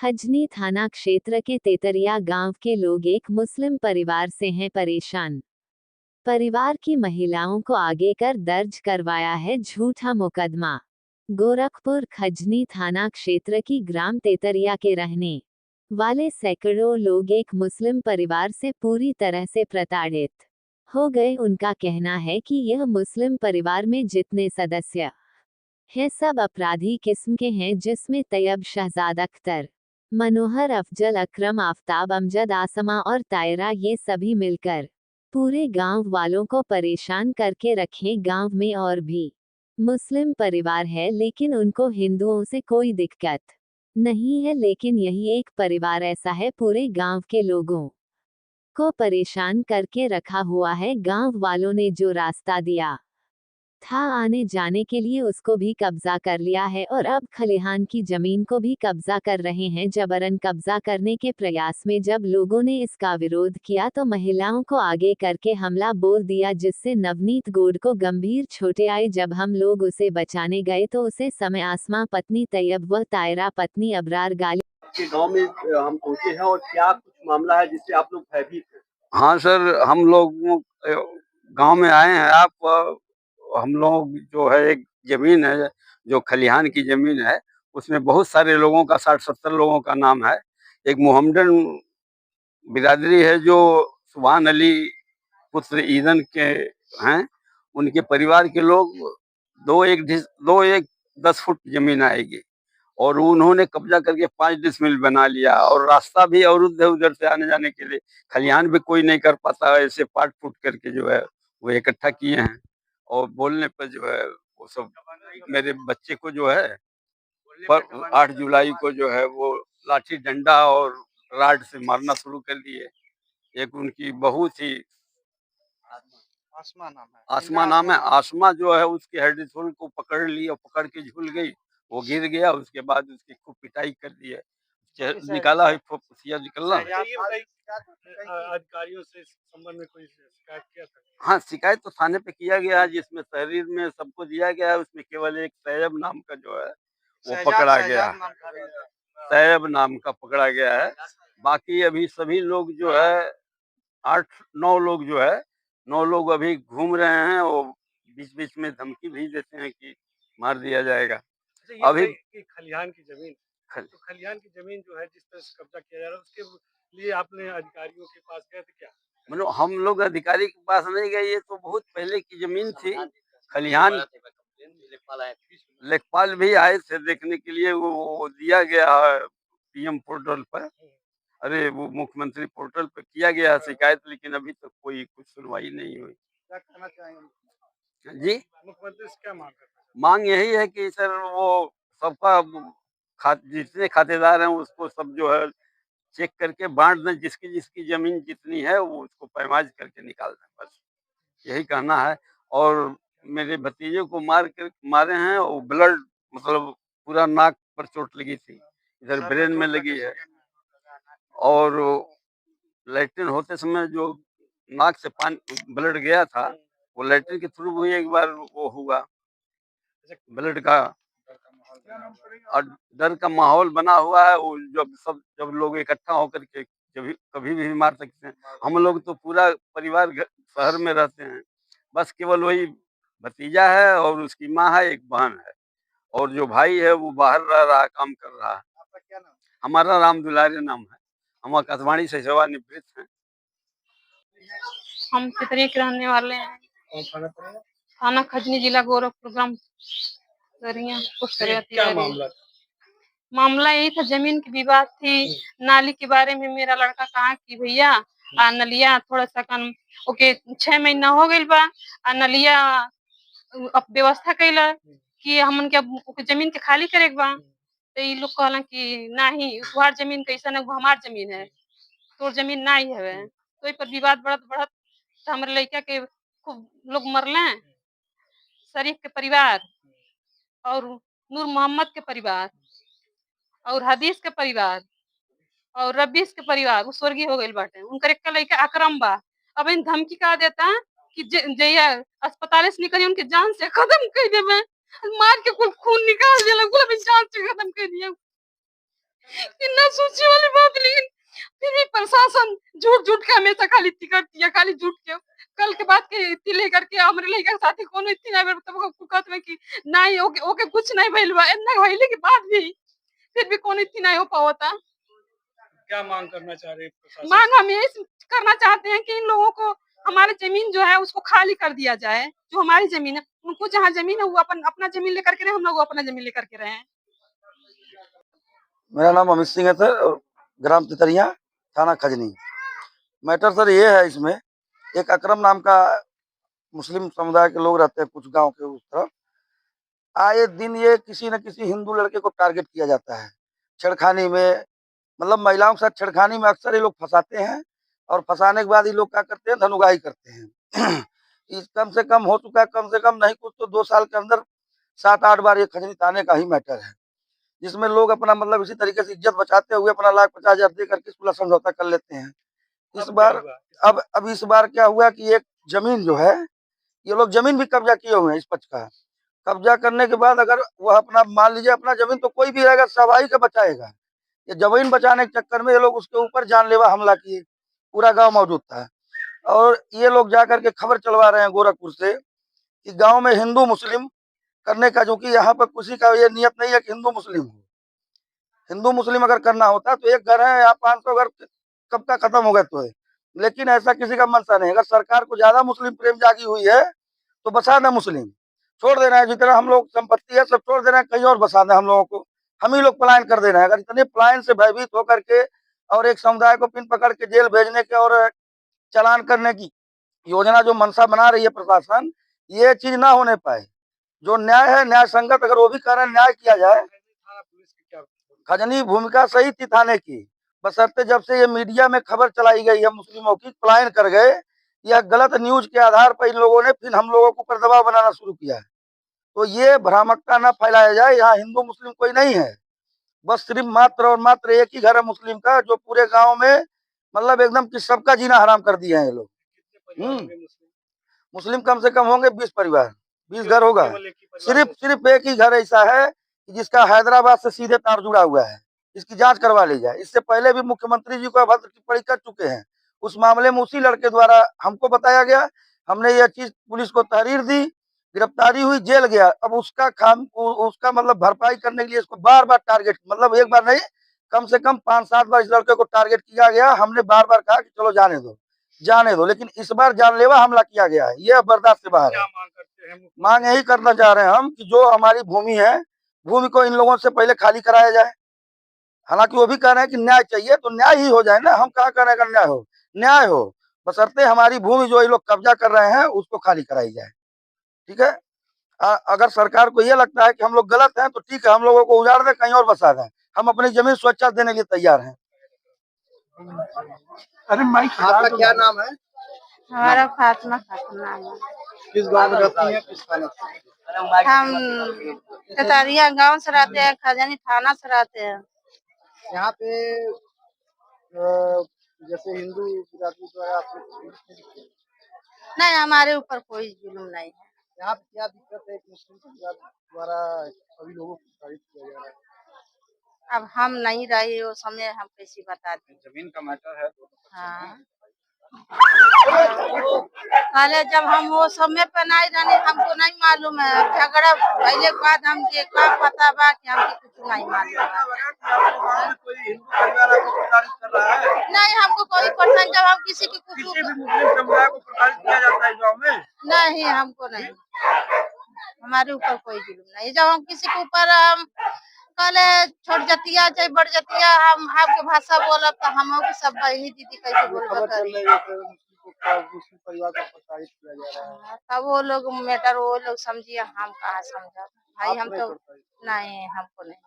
खजनी थाना क्षेत्र के तेतरिया गांव के लोग एक मुस्लिम परिवार से हैं परेशान। परिवार की महिलाओं को आगे कर दर्ज करवाया है झूठा मुकदमा। गोरखपुर खजनी थाना क्षेत्र की ग्राम तेतरिया के रहने वाले सैकड़ों लोग एक मुस्लिम परिवार से पूरी तरह से प्रताड़ित हो गए। उनका कहना है कि यह मुस्लिम परिवार में जितने सदस्य हैं सब अपराधी किस्म के हैं, जिसमें तैयब, शहजाद अख्तर, मनोहर, अफजल, अकरम, आफताब, अमजद, आसमा और तायरा, ये सभी मिलकर पूरे गांव वालों को परेशान करके रखे। गांव में और भी मुस्लिम परिवार है, लेकिन उनको हिंदुओं से कोई दिक्कत नहीं है, लेकिन यही एक परिवार ऐसा है पूरे गांव के लोगों को परेशान करके रखा हुआ है। गांव वालों ने जो रास्ता दिया था आने जाने के लिए उसको भी कब्जा कर लिया है और अब खलिहान की जमीन को भी कब्जा कर रहे हैं। जबरन कब्जा करने के प्रयास में जब लोगों ने इसका विरोध किया तो महिलाओं को आगे करके हमला बोल दिया, जिससे नवनीत गोड को गंभीर चोटें आई। जब हम लोग उसे बचाने गए तो उसे समय आसमा पत्नी तैयब व तायरा पत्नी अबरार गाली के गांव में हम पहुंचे हैं और क्या कुछ मामला है जिससे आप लोग भयभीत हैं? हाँ सर, हम लोग गांव में आए हैं। आप हम लोग जो है एक जमीन है जो खलिहान की जमीन है, उसमें बहुत सारे लोगों का 60-70 लोगों का नाम है। एक मोहम्मदन बिरादरी है जो सुभान अली पुत्र ईदन के हैं। उनके परिवार के लोग दो एक 10 फुट जमीन आएगी और उन्होंने कब्जा करके 5 डिसमिल बना लिया और रास्ता भी अवरुद्ध है उधर से आने जाने के लिए। खलिहान भी कोई नहीं कर पाता, ऐसे पाट फूट करके जो है वो इकट्ठा किए हैं। और बोलने पर जो है वो सब मेरे बच्चे को जो है पर 8 जुलाई को जो है वो लाठी डंडा और राड से मारना शुरू कर दिए। एक उनकी बहुत ही आसमा नाम है, आसमा जो है उसके हेड को पकड़ ली और पकड़ के झूल गई। वो गिर गया, उसके बाद उसकी खूब पिटाई कर दी है। निकाला है फुसिया निकलना। अधिकारियों से इस संबंध में कोई शिकायत किया था? हाँ, शिकायत तो थाने पे किया गया है, जिसमें तहरीर में सबको दिया गया है। उसमें केवल एक तैयब नाम का जो है वो पकड़ा गया है, तैयब नाम का पकड़ा गया है। बाकी अभी सभी लोग जो है 8-9 लोग जो है 9 लोग अभी घूम रहे हैं। वो बीच बीच में धमकी भी देते हैं कि मार दिया जाएगा। अच्छा, अभी ये खलिहान की जमीन, तो खलिहान की जमीन जो है जिस तरह से कब्जा किया जा रहा है उसके लिए आपने अधिकारियों के पास गए थे क्या? मतलब हम लोग अधिकारी के पास नहीं गए, ये तो बहुत पहले की जमीन थी खलिहान। लेखपाल भी आए थे देखने के लिए, वो दिया गया है पीएम पोर्टल पर। अरे वो मुख्यमंत्री पोर्टल पर किया गया है शिकायत, लेकिन अभी तक कोई कुछ सुनवाई नहीं हुई। क्या कहना चाहेंगे जी, मुख्यमंत्री से? क्या मांग करते हैं? मांग यही है कि सर वो सबका जितने खातेदार हैं उसको सब जो है चेक करके बांट दें। जिसकी जिसकी जमीन जितनी है वो उसको पैमाज करके निकाल दें, बस यही कहना है। और मेरे भतीजे को मारे हैं और ब्लड मतलब पूरा नाक पर चोट लगी थी, इधर ब्रेन में लगी है। और लैट्रिन होते समय जो नाक से पानी ब्लड गया था, वो लैट्रिन के थ्रू भी एक बार वो हुआ ब्लड का। और डर का माहौल बना हुआ है। वो जब लोग इकट्ठा होकर के कभी कभी भी मार सकते हैं। हम लोग तो पूरा परिवार शहर में रहते हैं, बस केवल वही भतीजा है और उसकी माँ है, एक बहन है, और जो भाई है वो बाहर रह रहा है, काम कर रहा है। आपका क्या नाम? हमारा राम दुलारी नाम है। हम आकाशवाणी से सेवानिवृत्त हैं। हम तेतरिया के रहने वाले हैं। कौन थाना पड़ेगा? थाना खजनी, जिला गोरखपुर, ग्राम तेतरिया, पोस्ट क्या तेतरिया। मामला? मामला यही था, जमीन की विवाद थी। नाली के बारे में मेरा लड़का कहा कि भैया नलिया थोड़ा सा कम ओके 6 महीना हो गइल बा नलिया अब व्यवस्था कैला कि हमन के अब ओके जमीन के खाली करे के बा। तो ये लोग कहला कि नहीं, तुम्हार जमीन कैसा है, हमार जमीन है, तोर जमीन नहीं है। तो ये पर विवाद बढ़त बढ़त तो हमारे लड़का के खूब लोग मरले। शरीफ के परिवार और नूर मोहम्मद के परिवार और हदीस के परिवार और रब्बीस के परिवार वो स्वर्गीय हो गइल बाटे। उनकर एक लड़का अकरम बा। अब इन धमकी का देता कि जइया अस्पताल से निकली उनके जान से खत्म कर देबे, मार के कुल खून निकाल देला, कुल अभी जान से खत्म कर दिया। कितना सोचे वाली बात, लेकिन फिर भी प्रशासन झूठ झूठ के हमेशा खाली इतनी करती है, खाली झूठ के। कल के बात के इतनी लेकर के हमरे लइका के साथी कोनो इतनी ना तब को कहत में कि नहीं ओके ओके कुछ नहीं भइल बा, इतना भइले के बाद भी फिर भी कोनो इतनी नहीं हो पावता। क्या मांग करना चाह रहे हैं प्रशासन से? मांग हम यही करना चाहते हैं कि इन लोगों को हमारी जमीन जो है उसको खाली कर दिया जाए। जो हमारी जमीन है, उनको जहाँ जमीन है वो अपना जमीन लेकर के रहे, हम लोग अपना जमीन लेकर के रहे। मेरा नाम अमित सिंह है सर, और ग्राम तितरिया, थाना खजनी। मैटर सर ये है, इसमें एक अकरम नाम का मुस्लिम समुदाय के लोग रहते हैं कुछ गांव के उस तरफ। आए दिन ये किसी न किसी हिंदू लड़के को टारगेट किया जाता है छेड़खानी में। मतलब महिलाओं के साथ छेड़खानी में अक्सर ये लोग फंसाते हैं, और फंसाने के बाद ये लोग क्या करते हैं, धनुगाही करते हैं। इस कम से कम हो चुका है, कम से कम नहीं कुछ तो 2 साल के अंदर 7-8 बार ये खजनी थाने का ही मैटर है, जिसमें लोग अपना मतलब इसी तरीके से इज्जत बचाते हुए अपना 1,50,000 दे करके सुलह समझौता कर लेते हैं। इस अब क्या बार हुआ? अब इस बार क्या हुआ कि एक जमीन जो है, ये लोग जमीन भी कब्जा किए हुए हैं इस पक्ष का। कब्जा करने के बाद अगर वह अपना मान लीजिए अपना जमीन, तो कोई भी रहेगा स्वाभाविक बचाएगा। ये जमीन बचाने के चक्कर में ये लोग उसके ऊपर जानलेवा हमला किए, पूरा गांव मौजूद था। और ये लोग जा करके खबर चलवा रहे हैं गोरखपुर से कि गांव में हिंदू मुस्लिम करने का, जो कि यहाँ पर किसी का ये नियत नहीं है कि हिंदू मुस्लिम हो। हिंदू मुस्लिम अगर करना होता तो एक घर है यहाँ 500 घर कब का खत्म हो गए तो है। लेकिन ऐसा किसी का मंशा नहीं। अगर सरकार को ज्यादा मुस्लिम प्रेम जागी हुई है तो बसा दें मुस्लिम, छोड़ देना है। जितना हम लोग संपत्ति है सब छोड़ देना है, कहीं और बसा दें हम लोगों को। हम ही लोग पलायन कर देना है। अगर इतने पलायन से भयभीत होकर के और एक समुदाय को पिन पकड़ के जेल भेजने के और चालान करने की योजना जो मंशा बना रही है प्रशासन, ये चीज ना होने पाए। जो न्याय है, न्याय संगत अगर वो भी कारण न्याय किया जाए। थाना पुलिस की क्या? खजनी भूमिका सही थी थाने की, बशर्ते जब से ये मीडिया में खबर चलाई गई है मुस्लिमों की पलायन कर गए, यह गलत न्यूज के आधार पर इन लोगों ने फिर हम लोगों के ऊपर दबाव बनाना शुरू किया है। तो ये भ्रामकता न फैलाया जाए, यहाँ हिंदू मुस्लिम कोई नहीं है। बस सिर्फ मात्र और मात्र एक ही घर है मुस्लिम का, जो पूरे गांव में मतलब एकदम कि सबका जीना हराम कर दिए हैं ये लोग। कितने परिवार होंगे मुस्लिम? मुस्लिम कम से कम होंगे 20 परिवार, 20 घर होगा। केवल एक ही परिवार में? सिर्फ एक ही घर ऐसा है कि जिसका हैदराबाद से सीधे तार जुड़ा हुआ है। इसकी जांच करवा ली जाए। इससे पहले भी मुख्यमंत्री जी को अभद्र टिप्पणी कर चुके हैं। उस मामले में उसी लड़के द्वारा हमको बताया गया, हमने यह चीज पुलिस को तहरीर दी, गिरफ्तारी हुई, जेल गया। अब उसका मतलब भरपाई करने के लिए इसको बार बार टारगेट, मतलब एक बार नहीं कम से कम 5-7 बार इस लड़के को टारगेट किया गया। हमने बार बार कहा कि चलो जाने दो, लेकिन इस बार जानलेवा हमला किया गया है। यह बर्दाश्त से बाहर है। क्या मांग करते हैं? मांग यही करना चाह रहे हैं हम कि जो हमारी भूमि है, भूमि को इन लोगों से पहले खाली कराया जाए। हालांकि वो भी कह रहे हैं कि न्याय चाहिए, तो न्याय ही हो जाए ना। हम कहाँ कह रहे हैं न्याय हो, बशर्ते हमारी भूमि जो ये लोग कब्जा कर रहे हैं उसको खाली कराई जाए। ठीक है। अगर सरकार को ये लगता है कि हम लोग गलत हैं तो ठीक है, हम लोगों को उजाड़ दें, कहीं और बसा दें। हम अपनी जमीन स्वेच्छा देने के लिए तैयार हैं। अरे माइक आपका क्या नाम है? हमारा फातिमा खातून नाम है। किस गांव में रहती हैं, किस थाना से? हम तितरिया गांव से रहते हैं, खजनी थाना से रहते हैं। यहाँ पे जैसे हिंदू जाति द्वारा नहीं, हमारे ऊपर कोई जुल्म नहीं है। यहाँ पे क्या दिक्कत है? मुस्लिम परिवार द्वारा सभी लोगों को प्रताड़ित किया जा रहा है। अब हम नहीं रहे वो समय, हम कैसे बता दें। जमीन का मैटर है तो हाँ, पहले जब हम वो समय पे नहीं रहने, हमको नहीं मालूम है। झगड़ा पहले के बाद हमके का पता बा कि हमको कुछ नहीं मालूम है। कोई हिंदू परिवार आपको प्रताड़ित कर रहा है? नहीं, हमको कोई पसंद, जब हम किसी की किसी भी मुस्लिम समुदाय को प्रताड़ित किया जाता है गाँव में? नहीं, हमको नहीं, हमारे ऊपर कोई जुल्म नहीं। जब हम किसी के ऊपर हम कहले छोट जतिया चाहे बड़ जतिया, हम आपके भाषा बोलब तो हम सब बहनी दीदी कैसे बोलबा करी। मुस्लिम परिवार को प्रताड़ित किया जा रहा है, तब वो लोग मैटर वो लोग समझिए, हम कहाँ समझा भाई। हम तो नहीं, हमको नहीं।